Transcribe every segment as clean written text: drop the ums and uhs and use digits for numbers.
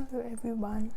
Hello everyone.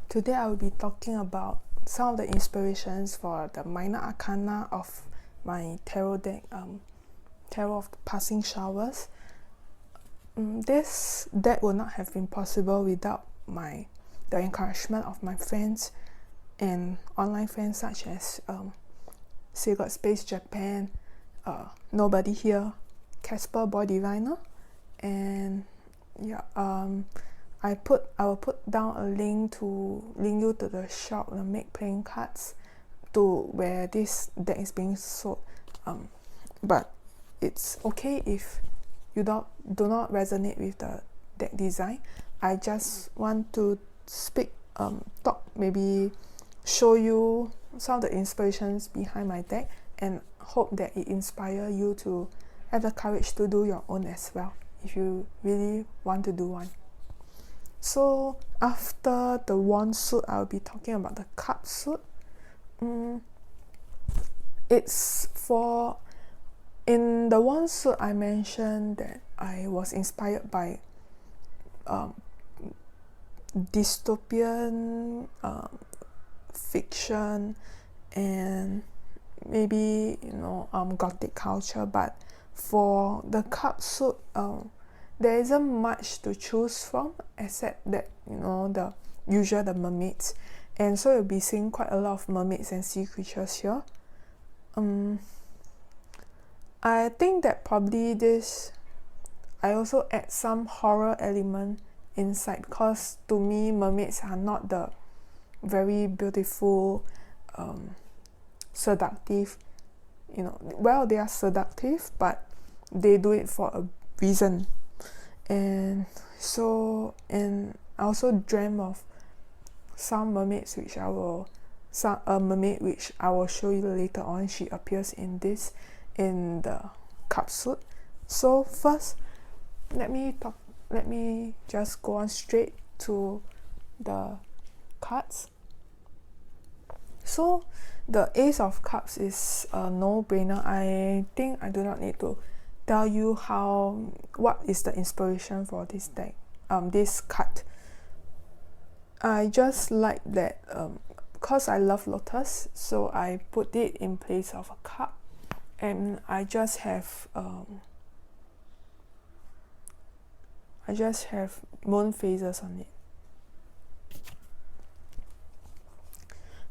Today I will be talking about some of the inspirations for the minor arcana of my tarot deck, Tarot of Passing Showers. This deck would not have been possible without the encouragement of my friends and online friends such as Sacred Space Japan, Nobody Here, Casper Boy Diviner, and I will put down a link you to the shop, the Make Playing Cards, to where this deck is being sold. But it's okay if you do not resonate with the deck design. I just want to maybe show you some of the inspirations behind my deck, and hope that it inspire you to have the courage to do your own as well, if you really want to do one. So after the wand suit, I'll be talking about the cup suit. It's for, in the wand suit, I mentioned that I was inspired by dystopian fiction and maybe gothic culture, but for the cup suit, there isn't much to choose from except that the usual, the mermaids, and so you'll be seeing quite a lot of mermaids and sea creatures here. I think that probably I also add some horror element inside, because to me mermaids are not the very beautiful, seductive, well, they are seductive, but they do it for a reason. And I also dreamt of some mermaids, a mermaid which I will show you later on. She appears in the cup suit. So first, let me just go on straight to the cards. So the Ace of Cups is a no-brainer. I think I do not need to tell you what is the inspiration for this deck, this card. I just like that, because I love lotus, so I put it in place of a cup, and I just have moon phases on it.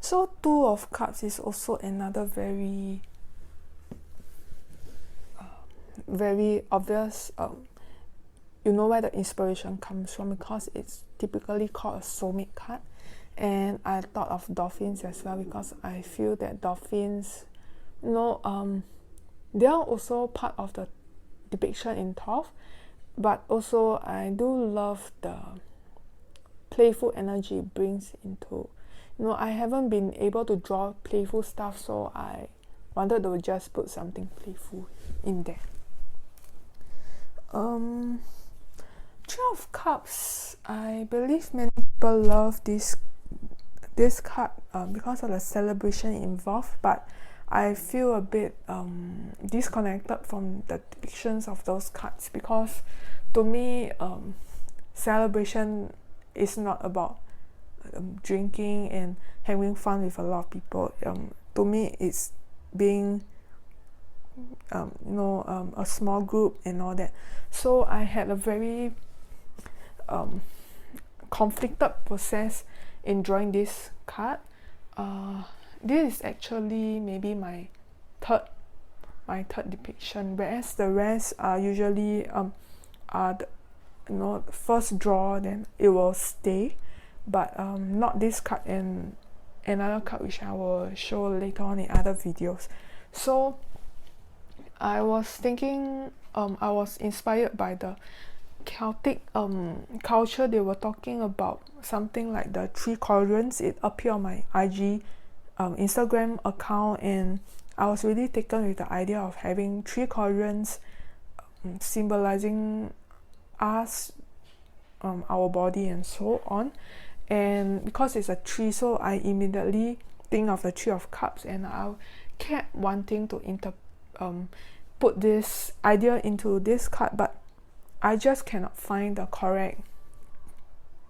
So Two of Cups is also another very obvious, you know where the inspiration comes from, because it's typically called a soulmate card. And I thought of dolphins as well, because I feel that dolphins, they are also part of the depiction in Thoth, but also I do love the playful energy it brings into, I haven't been able to draw playful stuff, so I wanted to just put something playful in there. Three of Cups, I believe many people love this card because of the celebration involved, but I feel a bit disconnected from the depictions of those cards, because to me, celebration is not about drinking and having fun with a lot of people. To me, it's being a small group and all that. So I had a very conflicted process in drawing this card. This is actually maybe my third depiction, whereas the rest are usually first draw, then it will stay, but not this card and another card which I will show later on in other videos. So I was thinking, I was inspired by the Celtic culture. They were talking about something like the 3 quadrants. It appeared on my IG Instagram account, and I was really taken with the idea of having 3 quadrants symbolizing us, our body and so on. And because it's a 3, so I immediately think of the 3 of Cups, and I kept wanting to put this idea into this card, but I just cannot find the correct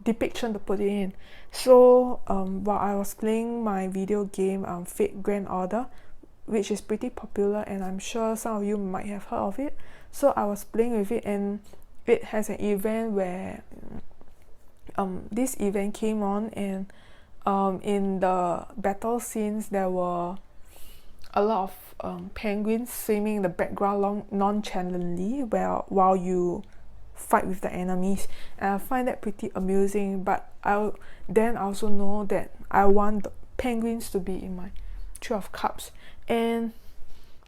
depiction to put it in. So while I was playing my video game Fate Grand Order, which is pretty popular and I'm sure some of you might have heard of it, so I was playing with it, and it has an event where this event came on, and in the battle scenes there were a lot of penguins swimming in the background nonchalantly while you fight with the enemies, and I find that pretty amusing. But I also know that I want the penguins to be in my Three of Cups, and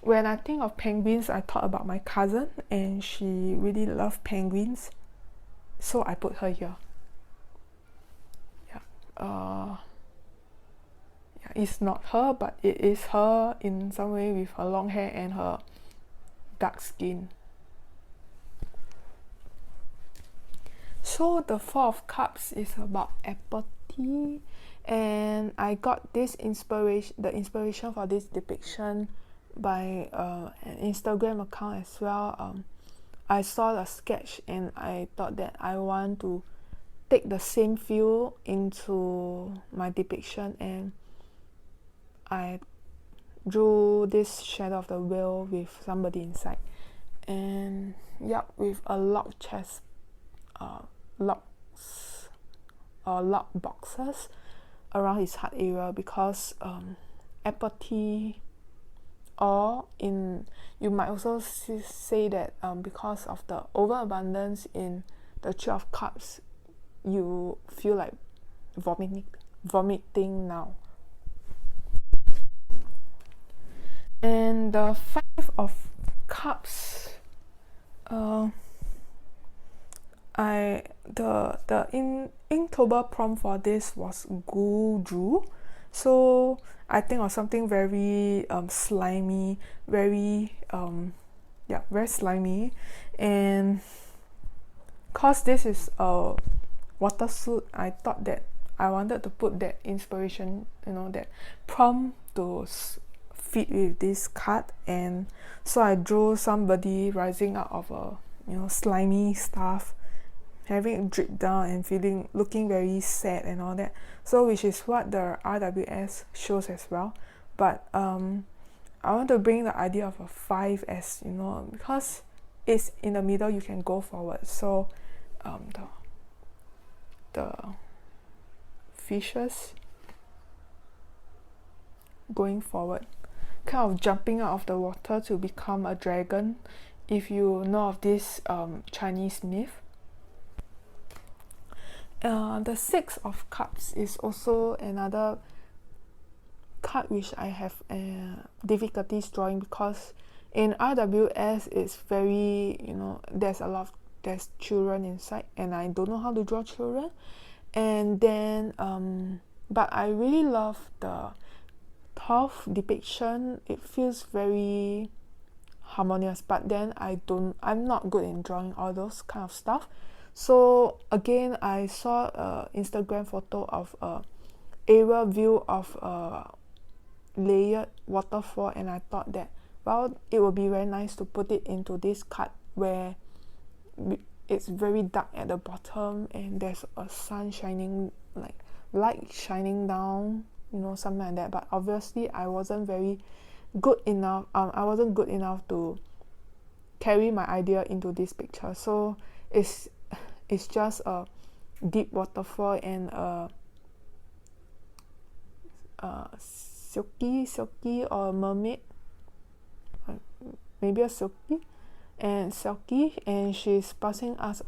when I think of penguins I thought about my cousin, and she really loved penguins, so I put her here. It's not her, but it is her in some way with her long hair and her dark skin. So the Four of Cups is about apathy, and I got the inspiration for this depiction by an Instagram account as well. I saw the sketch and I thought that I want to take the same feel into my depiction, and I drew this shadow of the whale with somebody inside, and with a locked chest, lock boxes around his heart area, because apathy, or you might also say that because of the overabundance in the Three of Cups, you feel like vomiting now. And the Five of Cups, the Inktober prompt for this was Gudru. So I think of something very slimy, very slimy, and cause this is a water suit, I thought that I wanted to put that inspiration, that prompt to fit with this card, and so I drew somebody rising out of a slimy stuff, having it drip down and looking very sad and all that, so which is what the RWS shows as well. But I want to bring the idea of a 5 as, because it's in the middle, you can go forward. So the fishes going forward, kind of jumping out of the water to become a dragon, if you know of this Chinese myth. The Six of Cups is also another card which I have difficulties drawing, because in RWS it's very, there's children inside, and I don't know how to draw children. And then but I really love the 12th depiction. It feels very harmonious, but then I'm not good in drawing all those kind of stuff. So again, I saw a Instagram photo of a aerial view of a layered waterfall, and I thought that, it would be very nice to put it into this card where it's very dark at the bottom and there's a sun shining, like light shining down, something like that. But obviously I wasn't good enough to carry my idea into this picture, so it's just a deep waterfall and a silky or a mermaid, maybe a silky, and she's passing us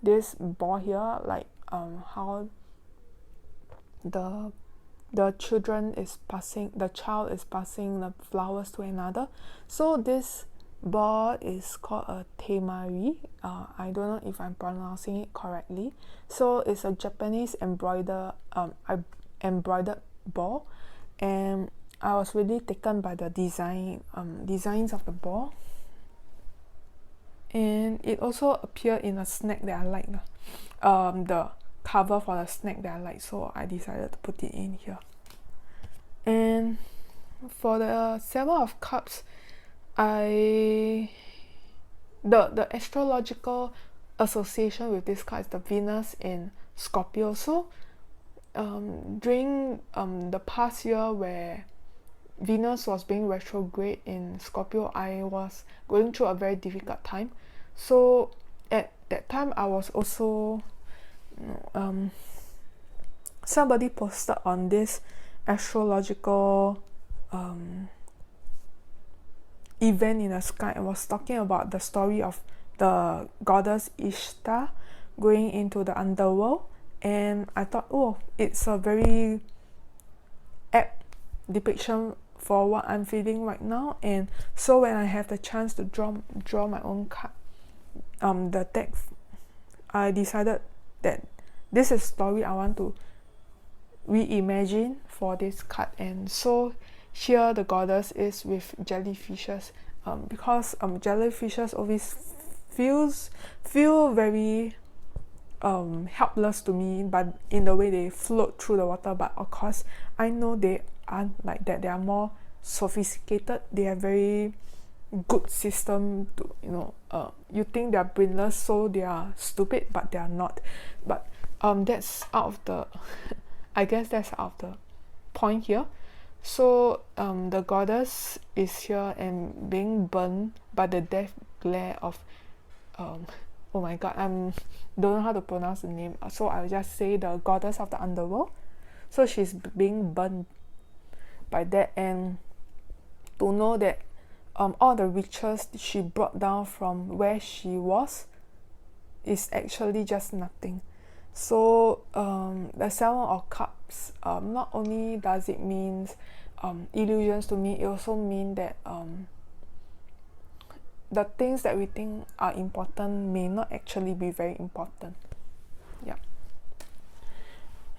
this ball here, like how the child is passing the flowers to another. So this ball is called a temari. I don't know if I'm pronouncing it correctly. So it's a Japanese embroidered ball, and I was really taken by the designs of the ball, and it also appeared in a snack that I like, the cover for the snack that I like, so I decided to put it in here. And for the Seven of Cups, the astrological association with this card is the Venus in Scorpio. So during the past year where Venus was being retrograde in Scorpio, I was going through a very difficult time. So at that time I was also somebody posted on this astrological event in the sky and was talking about the story of the goddess Ishtar going into the underworld, and I thought, oh, it's a very apt depiction for what I'm feeling right now. And so when I have the chance to draw my own card, the deck, I decided that this is a story I want to reimagine for this card. And so here the goddess is with jellyfishes, because jellyfishes always feel very helpless to me, but in the way they float through the water. But of course I know they aren't like that. They are more sophisticated. They have very good system to, you think they are brainless, so they are stupid, but they are not. But that's out of the I guess that's out of the point here. So the goddess is here and being burned by the death glare of oh my god, don't know how to pronounce the name, so I'll just say the goddess of the underworld. So she's being burned by that, and to know that all the riches she brought down from where she was is actually just nothing. So the Seven of Cups, not only does it mean illusions to me, it also means that the things that we think are important may not actually be very important. Yeah.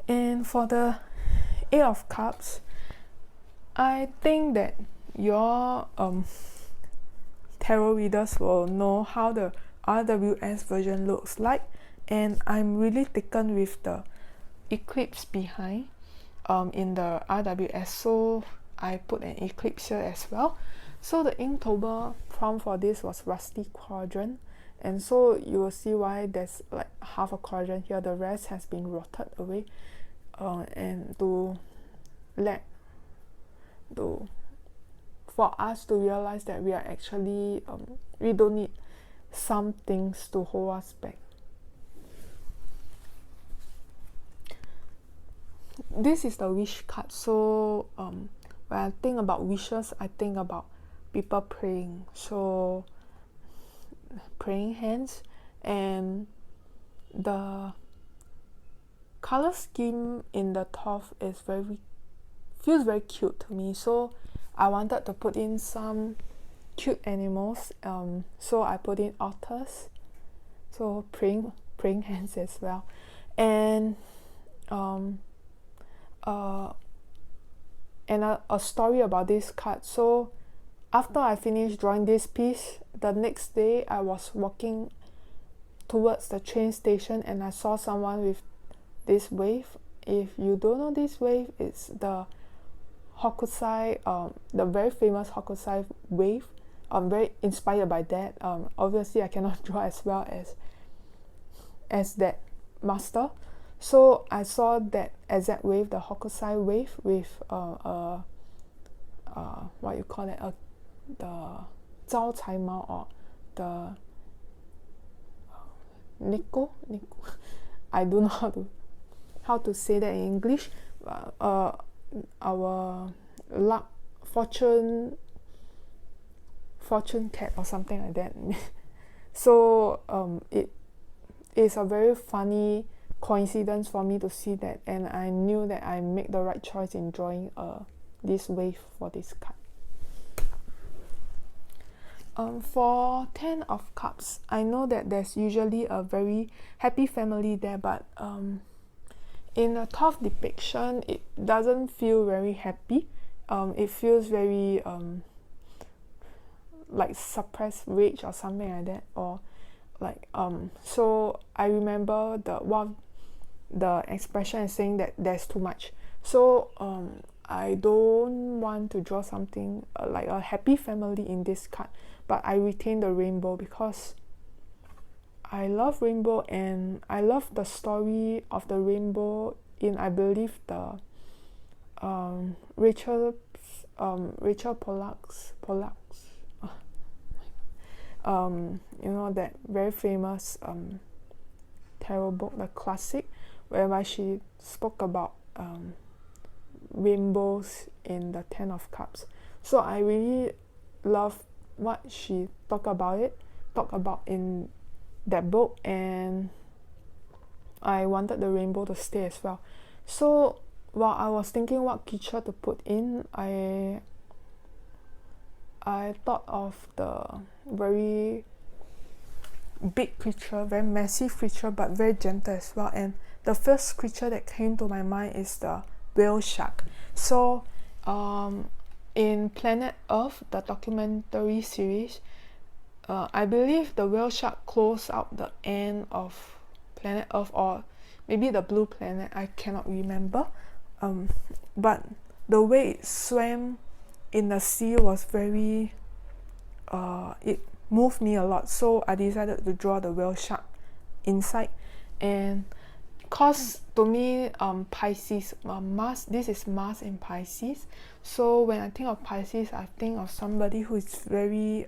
And for the Eight of Cups, I think that your tarot readers will know how the RWS version looks like, and I'm really taken with the eclipse behind in the RWS, so I put an eclipse here as well. So the Inktober prompt for this was Rusty Quadrant, and so you will see why there's like half a quadrant here. The rest has been rotted away, and for us to realize that we are actually we don't need some things to hold us back. This is the wish card. So when I think about wishes, I think about people praying. So praying hands, and the color scheme in the top is feels very cute to me. So I wanted to put in some cute animals. So I put in otters. So praying hands as well, and a story about this card. So after I finished drawing this piece, the next day I was walking towards the train station and I saw someone with this wave. If you don't know this wave, it's the Hokusai, the very famous Hokusai wave. I'm very inspired by that. Obviously I cannot draw as well as that master. So I saw that exact wave, the Hokusai wave, with what you call it, the 招财猫 or the Nico. I don't know how to say that in English. Our luck, fortune cat or something like that. So it is a very funny coincidence for me to see that, and I knew that I made the right choice in drawing this wave for this card. For 10 of Cups, I know that there's usually a very happy family there, but in a top depiction, it doesn't feel very happy. It feels very like suppressed rage or something like that, or like so I remember the expression is saying that there's too much. So I don't want to draw something like a happy family in this card, but I retain the rainbow because I love rainbow, and I love the story of the rainbow in, I believe, the Rachel Pollack's that very famous tarot book, the classic, whereby she spoke about rainbows in the Ten of Cups. So I really love what she talked about in that book, and I wanted the rainbow to stay as well. So while I was thinking what creature to put in, I thought of the very big creature, very massive creature, but very gentle as well. And the first creature that came to my mind is the whale shark. So in Planet Earth, the documentary series, I believe the whale shark closed out the end of Planet Earth, or maybe the Blue Planet, I cannot remember. But the way it swam in the sea was very it moved me a lot, so I decided to draw the whale shark inside. And cause to me, Pisces, Mars, this is Mars in Pisces, so when I think of Pisces, I think of somebody who is very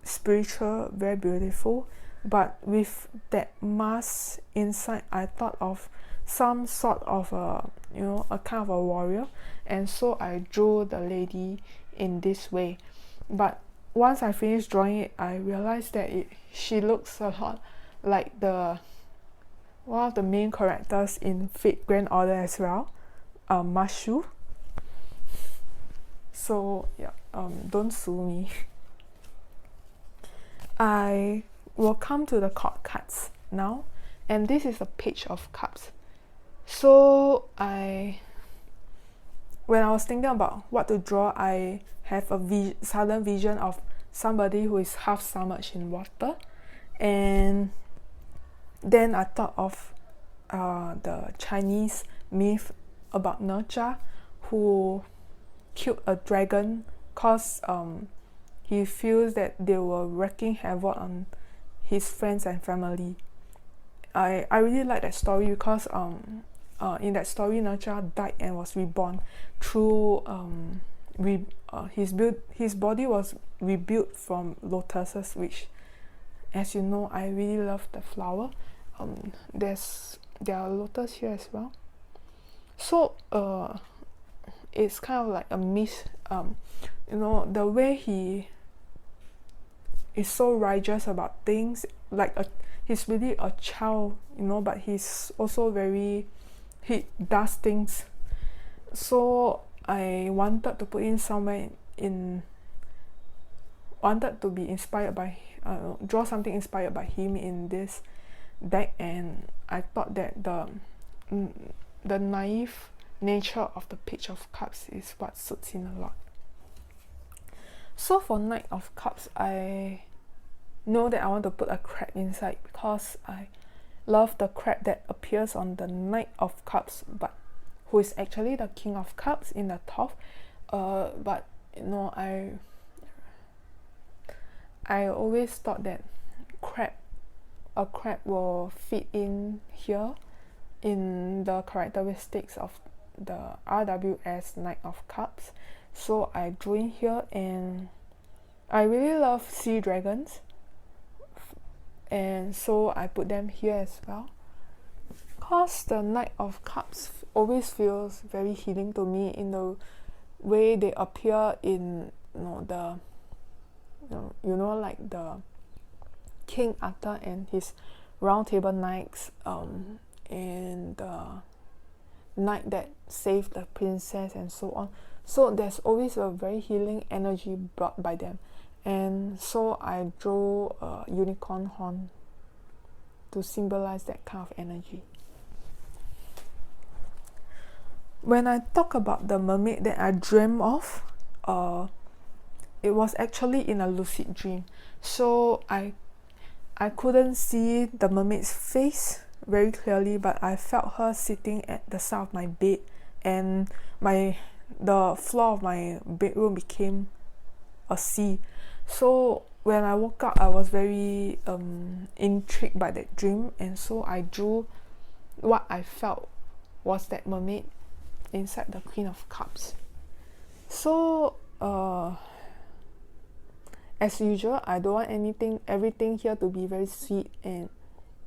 spiritual, very beautiful, but with that Mars inside, I thought of some sort of a kind of a warrior, and so I drew the lady in this way. But once I finished drawing it, I realized that she looks a lot like one of the main characters in Fate Grand Order as well, Mashu. So yeah, don't sue me. I will come to the court cards now, and this is a Page of Cups. So when I was thinking about what to draw, I have a sudden vision of somebody who is half submerged in water, and then I thought of the Chinese myth about Naja, who killed a dragon because he feels that they were wreaking havoc on his friends and family. I really like that story because in that story, Naja died and was reborn through his body was rebuilt from lotuses, which, as you know, I really love the flower. There are lotus here as well. So it's kind of like a miss. The way he is so righteous about things, like he's really a child, but he's also he does things. So I wanted to put in somewhere wanted to be inspired by draw something inspired by him in this deck, and I thought that the naive nature of the Page of Cups is what suits him a lot. So for Knight of Cups, I know that I want to put a crab inside because I love the crab that appears on the Knight of Cups, but who is actually the King of Cups in the top. But I always thought that a crab will fit in here in the characteristics of the RWS Knight of Cups. So I drew in here, and I really love sea dragons, and so I put them here as well. Cause the Knight of Cups always feels very healing to me in the way they appear in like the King Arthur and his Round Table Knights, and the knight that saved the princess and so on. So there's always a very healing energy brought by them, and so I drew a unicorn horn to symbolize that kind of energy. When I talk about the mermaid that I dreamt of, it was actually in a lucid dream. So I couldn't see the mermaid's face very clearly, but I felt her sitting at the side of my bed, and the floor of my bedroom became a sea. So when I woke up, I was very intrigued by that dream, and so I drew what I felt was that mermaid inside the Queen of Cups. So as usual, I don't want everything here to be very sweet and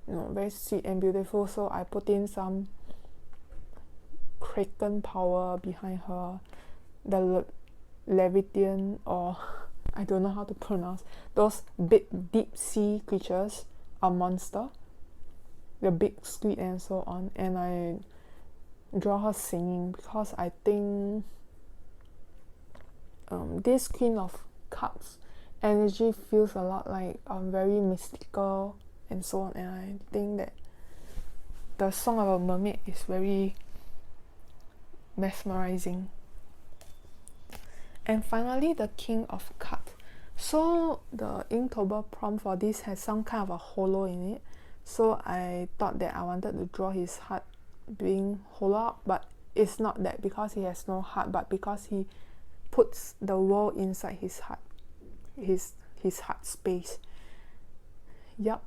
very sweet and beautiful, so I put in some kraken power behind her, the Leviathan, or I don't know how to pronounce those big deep sea creatures, a monster, the big squid and so on, and I draw her singing because I think this Queen of Cups energy feels a lot like very mystical and so on, and I think that the Song of a Mermaid is very mesmerizing. And finally, the King of Cups. So the Inktober prompt for this has some kind of a hollow in it, so I thought that I wanted to draw his heart being hollow out, but it's not that because he has no heart, but because he puts the world inside his heart, his heart space. Yup.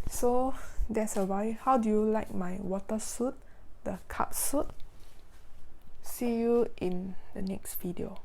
So that's about it. How do you like my water suit, the cup suit? See you in the next video.